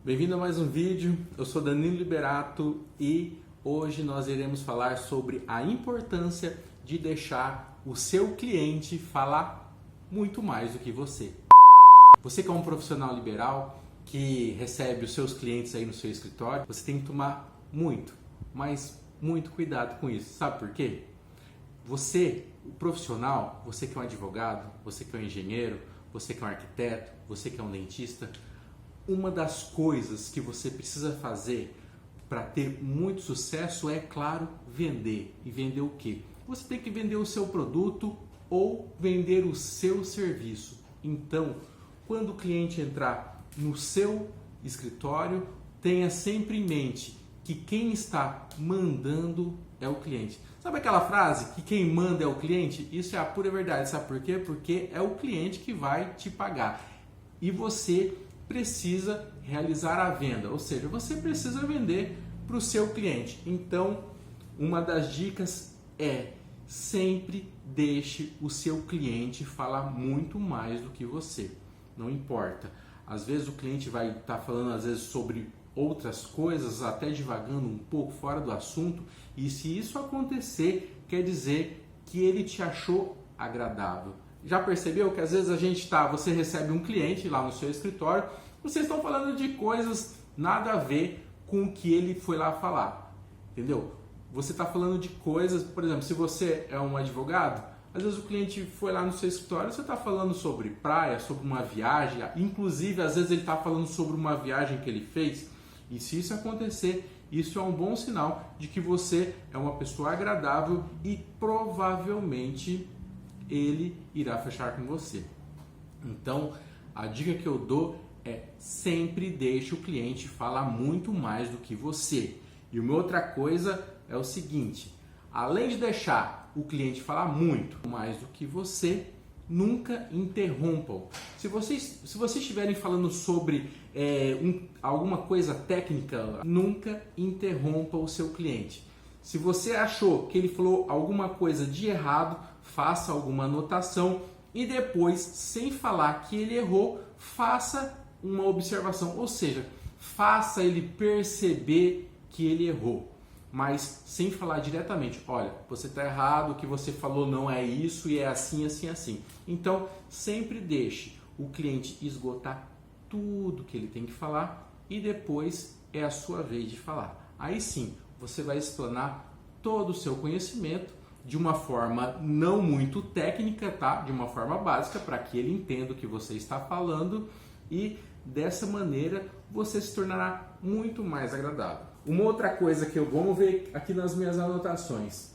Bem-vindo a mais um vídeo, eu sou Danilo Liberato e hoje nós iremos falar sobre a importância de deixar o seu cliente falar muito mais do que você. Você que é um profissional liberal que recebe os seus clientes aí no seu escritório, você tem que tomar muito, mas muito cuidado com isso. Sabe por quê? Você, o profissional, você que é um advogado, você que é um engenheiro, você que é um arquiteto, você que é um dentista, uma das coisas que você precisa fazer para ter muito sucesso é, claro, vender. E vender o quê? Você tem que vender o seu produto ou vender o seu serviço. Então, quando o cliente entrar no seu escritório, tenha sempre em mente que quem está mandando é o cliente. Sabe aquela frase que quem manda é o cliente? Isso é a pura verdade. Sabe por quê? Porque é o cliente que vai te pagar. E você precisa realizar a venda, ou seja, você precisa vender para o seu cliente. Então, uma das dicas é sempre deixe o seu cliente falar muito mais do que você. Não importa. Às vezes o cliente vai estar falando às vezes sobre outras coisas, até divagando um pouco fora do assunto, e se isso acontecer, quer dizer que ele te achou agradável. Já percebeu que às vezes você recebe um cliente lá no seu escritório, vocês estão falando de coisas nada a ver com o que ele foi lá falar, entendeu? Você está falando de coisas, por exemplo, se você é um advogado, às vezes o cliente foi lá no seu escritório, você está falando sobre praia, sobre uma viagem, inclusive às vezes ele está falando sobre uma viagem que ele fez, e se isso acontecer, isso é um bom sinal de que você é uma pessoa agradável e provavelmente ele irá fechar com você. Então, a dica que eu dou é sempre deixe o cliente falar muito mais do que você. E uma outra coisa é o seguinte, além de deixar o cliente falar muito mais do que você, nunca interrompam. Se vocês estiverem falando sobre alguma coisa técnica, nunca interrompa o seu cliente. Se você achou que ele falou alguma coisa de errado, faça alguma anotação e depois, sem falar que ele errou, faça uma observação, ou seja, faça ele perceber que ele errou, mas sem falar diretamente, olha, você está errado, o que você falou não é isso e é assim, assim, assim. Então, sempre deixe o cliente esgotar tudo que ele tem que falar e depois é a sua vez de falar. Aí sim, você vai explanar todo o seu conhecimento de uma forma não muito técnica, tá? De uma forma básica para que ele entenda o que você está falando e dessa maneira você se tornará muito mais agradável. Uma outra coisa que vamos ver aqui nas minhas anotações,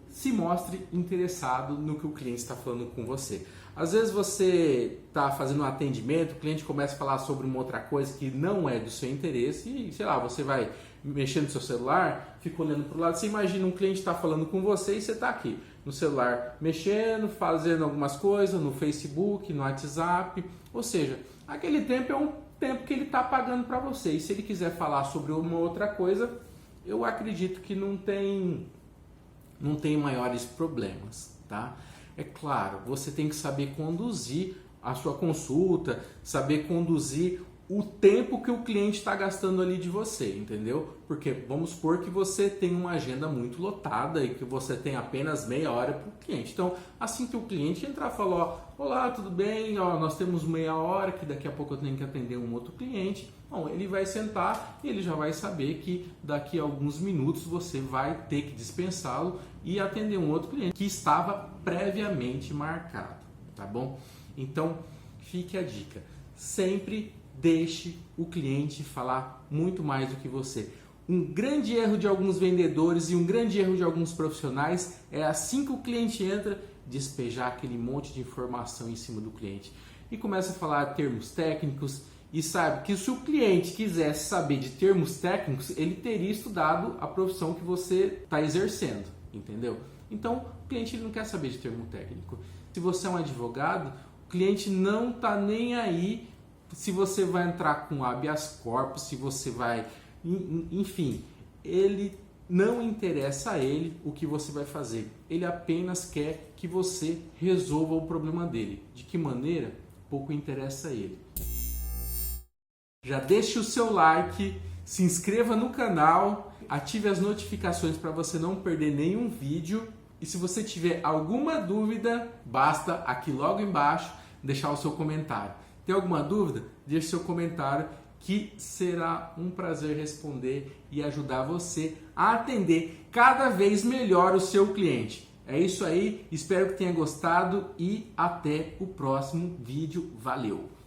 se mostre interessado no que o cliente está falando com você. Às vezes você está fazendo um atendimento, o cliente começa a falar sobre uma outra coisa que não é do seu interesse e, sei lá, você vai mexendo no seu celular, fica olhando para o lado, você imagina um cliente está falando com você e você está aqui no celular mexendo, fazendo algumas coisas no Facebook, no WhatsApp, ou seja, aquele tempo é um tempo que ele está pagando para você e se ele quiser falar sobre uma outra coisa, eu acredito que não tem maiores problemas, tá? É claro, você tem que saber conduzir a sua consulta, saber conduzir o tempo que o cliente está gastando ali de você, entendeu? Porque vamos supor que você tem uma agenda muito lotada e que você tem apenas meia hora para o cliente. Então, assim que o cliente entrar e falar, olá, tudo bem? Ó, nós temos meia hora que daqui a pouco eu tenho que atender um outro cliente. Bom, ele vai sentar e ele já vai saber que daqui a alguns minutos você vai ter que dispensá-lo e atender um outro cliente que estava previamente marcado, tá bom? Então, fique a dica. Sempre deixe o cliente falar muito mais do que você. Um grande erro de alguns vendedores e um grande erro de alguns profissionais é assim que o cliente entra, despejar aquele monte de informação em cima do cliente e começa a falar termos técnicos e sabe que se o cliente quisesse saber de termos técnicos, ele teria estudado a profissão que você está exercendo, entendeu? Então, o cliente não quer saber de termo técnico. Se você é um advogado, o cliente não está nem aí se você vai entrar com habeas corpus, se você vai, enfim, ele não interessa a ele o que você vai fazer. Ele apenas quer que você resolva o problema dele. De que maneira? Pouco interessa a ele. Já deixe o seu like, se inscreva no canal, ative as notificações para você não perder nenhum vídeo. E se você tiver alguma dúvida, basta aqui logo embaixo deixar o seu comentário. Tem alguma dúvida? Deixe seu comentário que será um prazer responder e ajudar você a atender cada vez melhor o seu cliente. É isso aí, espero que tenha gostado e até o próximo vídeo. Valeu!